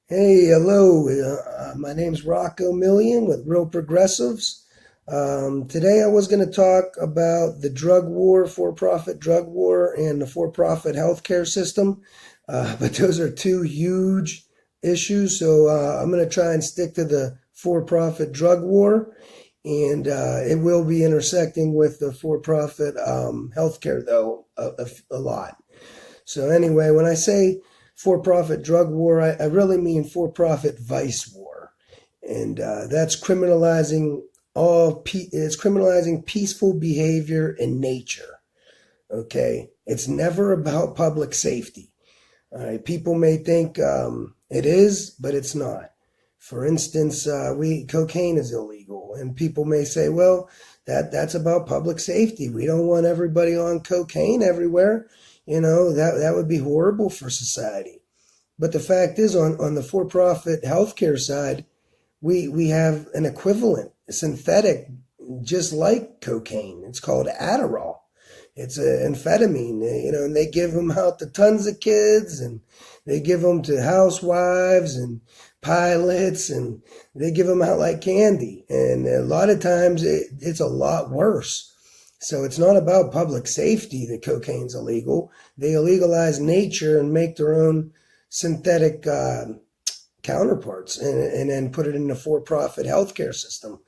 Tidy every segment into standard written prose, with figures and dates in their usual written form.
Hey, hello. My name's Rocco Millon with Real Progressives. Today I was going to talk about the drug war, for-profit drug war, and the for-profit healthcare system. But those are two huge issues, so I'm going to try and stick to the for-profit drug war, and it will be intersecting with the for-profit healthcare, though, a lot. So anyway, when I say for-profit drug war, I really mean for-profit vice war, and that's criminalizing it's criminalizing peaceful behavior in nature. Okay, it's never about public safety. All right, people may think it is, but it's not. For instance, we cocaine is illegal, and people may say, "Well, that's about public safety. We don't want everybody on cocaine everywhere. That would be horrible for society." But the fact is, on the for-profit healthcare side, we have an equivalent, a synthetic, just like cocaine. It's called Adderall. It's an amphetamine, and they give them out to tons of kids, and they give them to housewives and pilots, and they give them out like candy. And a lot of times it's a lot worse. So it's not about public safety that cocaine's illegal. They illegalize nature and make their own synthetic counterparts, and then put it in the for-profit healthcare system.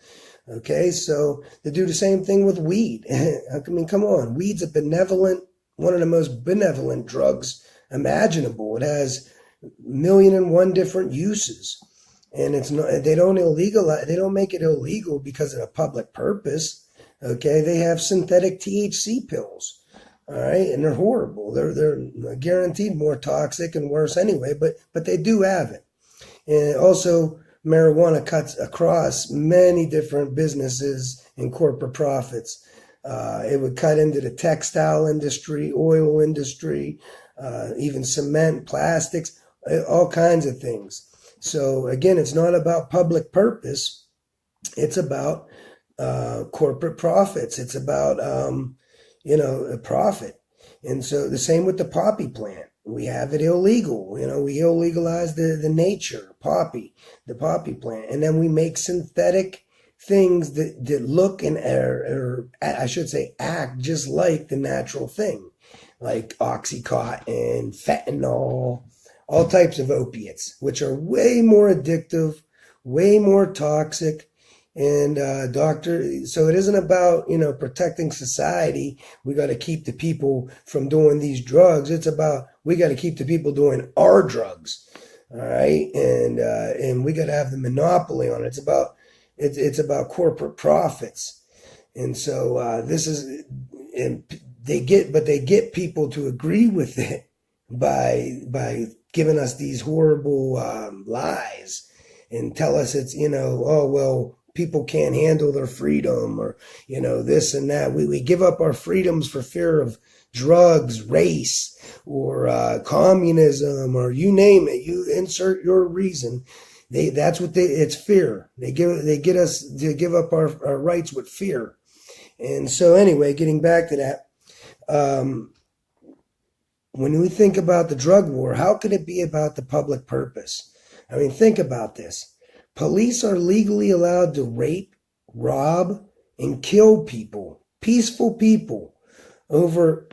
Okay, so they do the same thing with weed. I mean, come on, weed's one of the most benevolent drugs imaginable. It has a million and one different uses, and it's not. They don't illegalize. They don't make it illegal because of a public purpose. Okay, they have synthetic THC pills. All right, and they're horrible. They're guaranteed more toxic and worse anyway. But they do have it, and also marijuana cuts across many different businesses and corporate profits. It would cut into the textile industry, oil industry, even cement, plastics, all kinds of things. So again, it's not about public purpose. It's about corporate profits. It's about a profit. And so the same with the poppy plant. We have it illegal. We illegalize the nature, the poppy plant. And then we make synthetic things that look and or I should say act just like the natural thing, like Oxycontin, fentanyl, all types of opiates, which are way more addictive, way more toxic. And so it isn't about, protecting society. We got to keep the people from doing these drugs. It's about, we got to keep the people doing our drugs. All right. And we got to have the monopoly on it. It's about corporate profits. And so and they get people to agree with it by giving us these horrible lies and tell us it's, oh, well, people can't handle their freedom, or this and that. We give up our freedoms for fear of drugs, race, or communism, or you name it. You insert your reason. It's fear. They get us to give up our rights with fear. And so anyway, getting back to that, when we think about the drug war, how could it be about the public purpose? I mean, think about this. Police are legally allowed to rape, rob, and kill people, peaceful people, over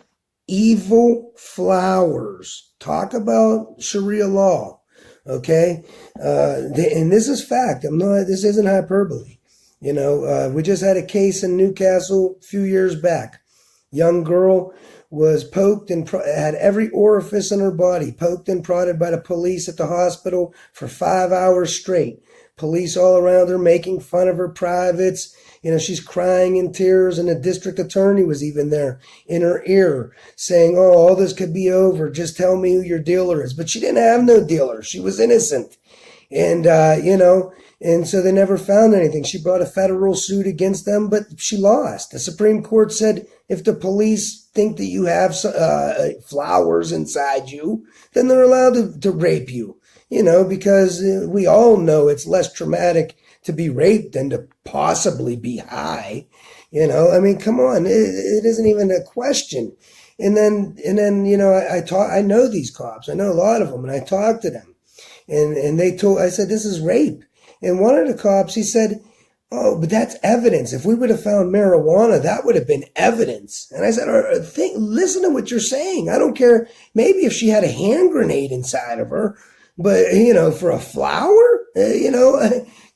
evil flowers. Talk about Sharia law, okay? And this is fact. This isn't hyperbole. We just had a case in Newcastle a few years back. Young girl was poked and had every orifice in her body poked and prodded by the police at the hospital for 5 hours straight. Police all around her making fun of her privates. She's crying in tears, and the district attorney was even there in her ear saying, "Oh, all this could be over. Just tell me who your dealer is." But she didn't have no dealer. She was innocent. And, and so they never found anything. She brought a federal suit against them, but she lost. The Supreme Court said if the police think that you have flowers inside you, then they're allowed to rape you. Because we all know it's less traumatic to be raped than to possibly be high. I mean, come on, it isn't even a question. And then, I know these cops. I know a lot of them, and I talk to them. And I said, this is rape. And one of the cops, he said, oh, but that's evidence. If we would have found marijuana, that would have been evidence. And I said, listen to what you're saying. I don't care. Maybe if she had a hand grenade inside of her, but, for a flower,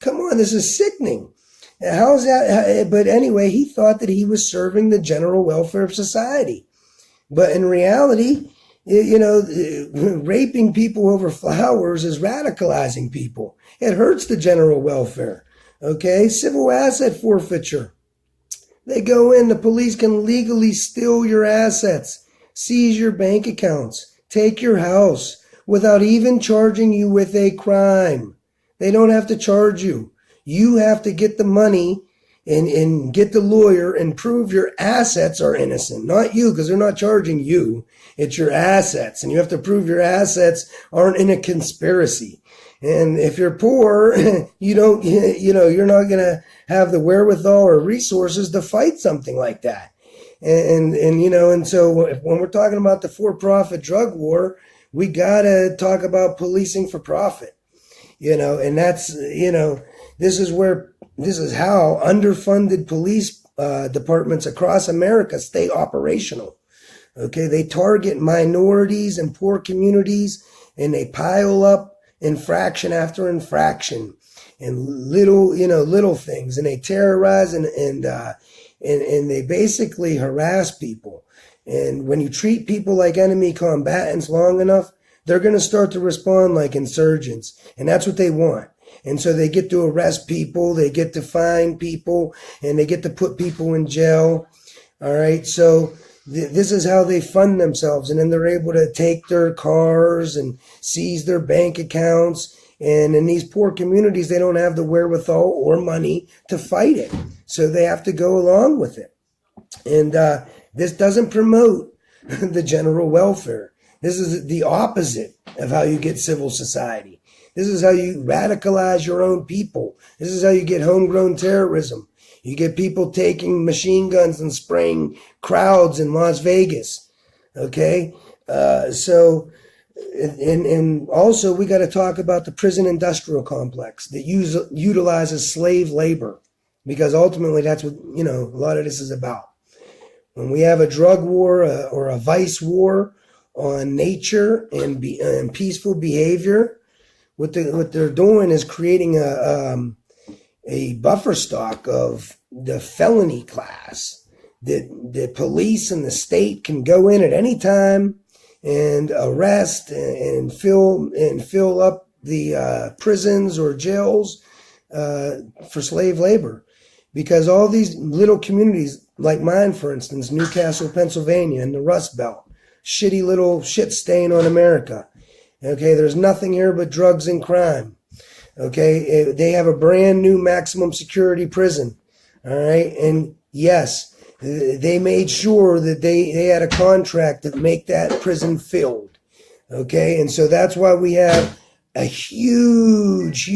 come on, this is sickening. How is that? But anyway, he thought that he was serving the general welfare of society. But in reality, raping people over flowers is radicalizing people. It hurts the general welfare. Okay, civil asset forfeiture. They go in, the police can legally steal your assets, seize your bank accounts, take your house without even charging you with a crime. They don't have to charge you. You have to get the money and get the lawyer and prove your assets are innocent. Not you, because they're not charging you. It's your assets. And you have to prove your assets aren't in a conspiracy. And if you're poor, you're not going to have the wherewithal or resources to fight something like that. And so when we're talking about the for-profit drug war, we got to talk about policing for profit, and that's, this is how underfunded police departments across America stay operational. Okay. They target minorities and poor communities, and they pile up infraction after infraction and little things, and they terrorize and they basically harass people. And when you treat people like enemy combatants long enough, they're going to start to respond like insurgents, and that's what they want. And so they get to arrest people, they get to fine people, and they get to put people in jail. All right, so this is how they fund themselves, and then they're able to take their cars and seize their bank accounts. And in these poor communities, they don't have the wherewithal or money to fight it, so they have to go along with it. And this doesn't promote the general welfare. This is the opposite of how you get civil society. This is how you radicalize your own people. This is how you get homegrown terrorism. You get people taking machine guns and spraying crowds in Las Vegas. Okay? And also we got to talk about the prison industrial complex that utilizes slave labor, because ultimately that's what, a lot of this is about. When we have a drug war or a vice war on nature and peaceful behavior, what they're doing is creating a buffer stock of the felony class that the police and the state can go in at any time and arrest and fill up the prisons or jails for slave labor. Because all these little communities, like mine, for instance, Newcastle, Pennsylvania, and the Rust Belt, shitty little shit stain on America. Okay, there's nothing here but drugs and crime. Okay, they have a brand new maximum security prison. All right, and yes, they made sure that they had a contract to make that prison filled. Okay, and so that's why we have a huge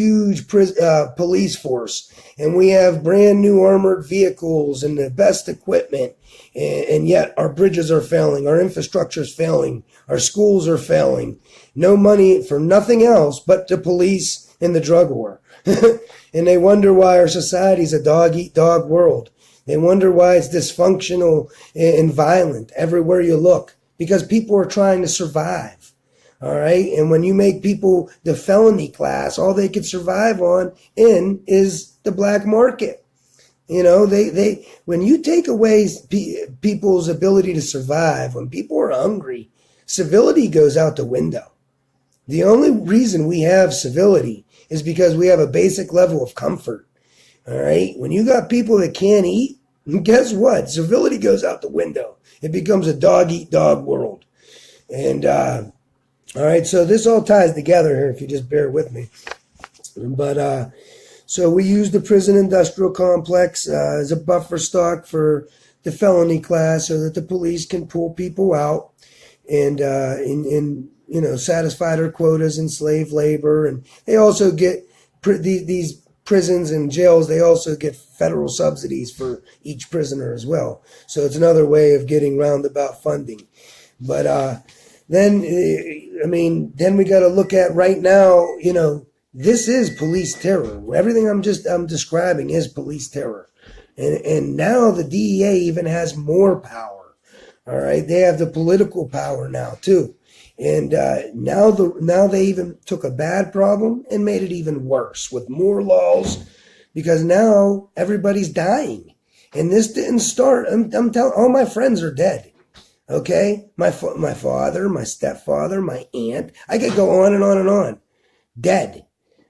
police force, and we have brand new armored vehicles and the best equipment, and yet our bridges are failing, our infrastructure is failing, our schools are failing. No money for nothing else but to police in the drug war. And they wonder why our society is a dog-eat-dog world. They wonder why it's dysfunctional and violent everywhere you look, because people are trying to survive. All right. And when you make people the felony class, all they could survive on is the black market. When you take away people's ability to survive, when people are hungry, civility goes out the window. The only reason we have civility is because we have a basic level of comfort. All right. When you got people that can't eat, guess what? Civility goes out the window. It becomes a dog-eat-dog world. And, all right, so this all ties together here if you just bear with me. But so we use the prison industrial complex as a buffer stock for the felony class, so that the police can pull people out and satisfy their quotas in slave labor. And they also get these prisons and jails. They also get federal subsidies for each prisoner as well. So it's another way of getting roundabout funding. But then we got to look at right now, this is police terror. Everything I'm describing is police terror. And now the DEA even has more power. All right. They have the political power now too. And now they even took a bad problem and made it even worse with more laws, because now everybody's dying. And this didn't start. I'm telling, all my friends are dead. Okay, my father, my stepfather, my aunt. I could go on and on and on. Dead.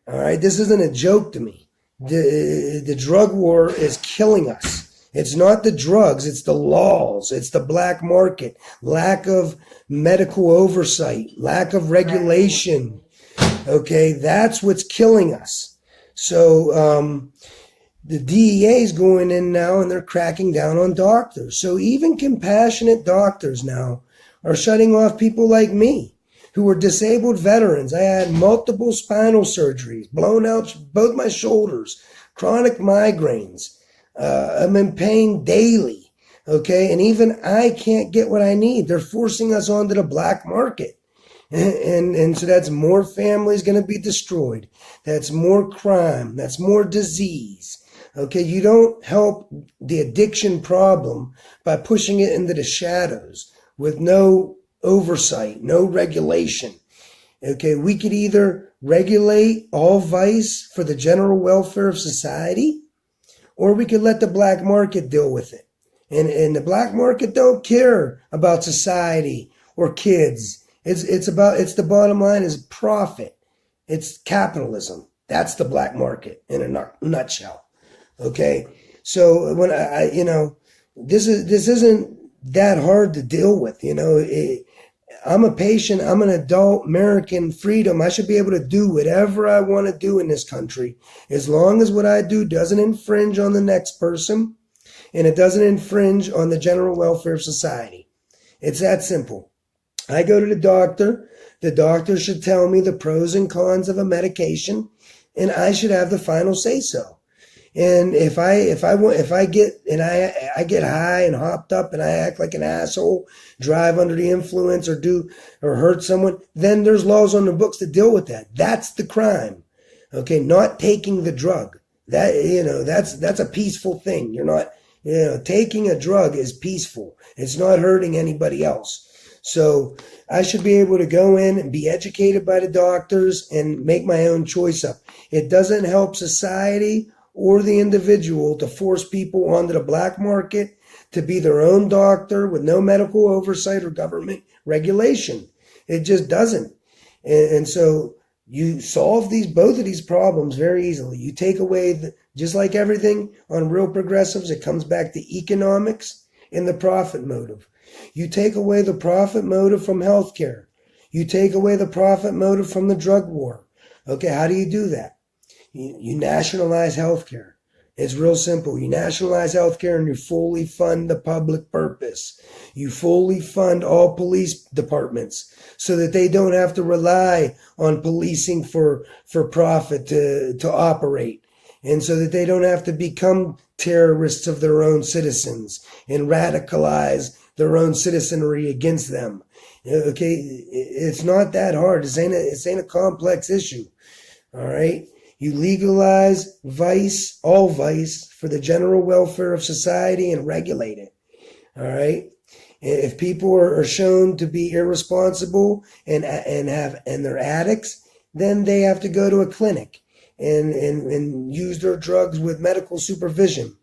All right, this isn't a joke to me. The drug war is killing us. It's not the drugs, it's the laws, it's the black market, lack of medical oversight, lack of regulation. Okay, that's what's killing us. So the DEA is going in now and they're cracking down on doctors. So even compassionate doctors now are shutting off people like me, who were disabled veterans. I had multiple spinal surgeries, blown out both my shoulders, chronic migraines. I'm in pain daily, okay? And even I can't get what I need. They're forcing us onto the black market. And so that's more families going to be destroyed. That's more crime. That's more disease. Okay, you don't help the addiction problem by pushing it into the shadows with no oversight, no regulation. Okay, we could either regulate all vice for the general welfare of society, or we could let the black market deal with it. And the black market don't care about society or kids. It's the bottom line is profit. It's capitalism. That's the black market in a nutshell. Okay, so when this isn't that hard to deal with. I'm a patient. I'm an adult. American freedom. I should be able to do whatever I want to do in this country, as long as what I do doesn't infringe on the next person and it doesn't infringe on the general welfare of society. It's that simple. I go to the doctor. The doctor should tell me the pros and cons of a medication, and I should have the final say so. And if I get high and hopped up and I act like an asshole, drive under the influence or hurt someone, then there's laws on the books to deal with that. That's the crime. Okay, not taking the drug. That's a peaceful thing. You're not, taking a drug is peaceful. It's not hurting anybody else. So I should be able to go in and be educated by the doctors and make my own choice up. It doesn't help society or the individual to force people onto the black market to be their own doctor with no medical oversight or government regulation. It just doesn't. And so you solve both of these problems very easily. You take away, just like everything on Real Progressives, it comes back to economics and the profit motive. You take away the profit motive from healthcare. You take away the profit motive from the drug war. Okay, how do you do that? You nationalize healthcare. It's real simple. You nationalize healthcare and you fully fund the public purpose. You fully fund all police departments so that they don't have to rely on policing for profit to operate. And so that they don't have to become terrorists of their own citizens and radicalize their own citizenry against them. Okay, it's not that hard. This ain't a complex issue. All right. You legalize vice, all vice, for the general welfare of society and regulate it. All right. If people are shown to be irresponsible and they're addicts, then they have to go to a clinic and use their drugs with medical supervision.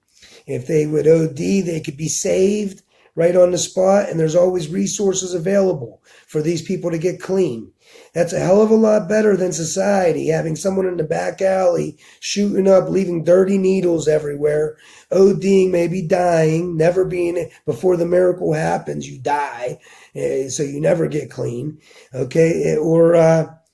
If they would OD, they could be saved right on the spot, and there's always resources available for these people to get clean. That's a hell of a lot better than society having someone in the back alley shooting up, leaving dirty needles everywhere, ODing, maybe dying, never being, before the miracle happens, you die, so you never get clean, okay? Or,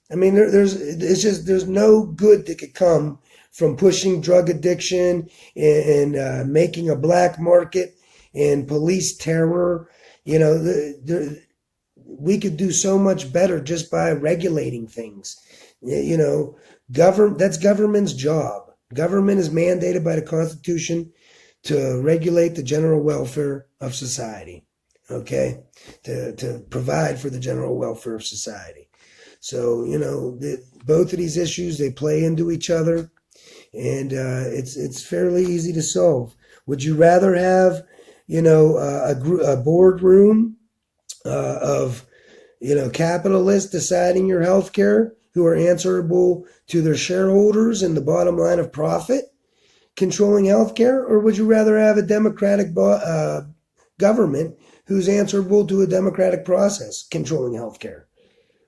there's no good that could come from pushing drug addiction and making a black market and police terror. We could do so much better just by regulating things. That's government's job. Government is mandated by the Constitution to regulate the general welfare of society. okay, to provide for the general welfare of society. So, both of these issues, they play into each other, and it's fairly easy to solve. Would you rather have, a boardroom of capitalists deciding your health care who are answerable to their shareholders and the bottom line of profit controlling healthcare, or would you rather have a democratic government who's answerable to a democratic process controlling healthcare?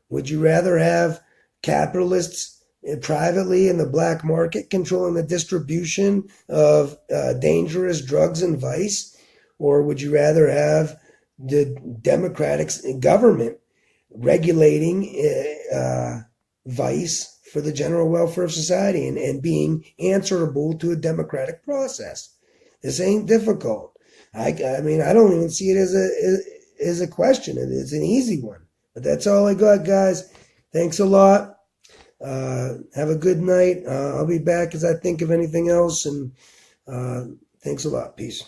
Would you rather have capitalists privately in the black market controlling the distribution of dangerous drugs and vice, or would you rather have the democratic government regulating vice for the general welfare of society and being answerable to a democratic process? This ain't difficult. I mean, I don't even see it as a question. It's an easy one. But that's all I got, guys. Thanks a lot. Have a good night. I'll be back as I think of anything else. And thanks a lot. Peace.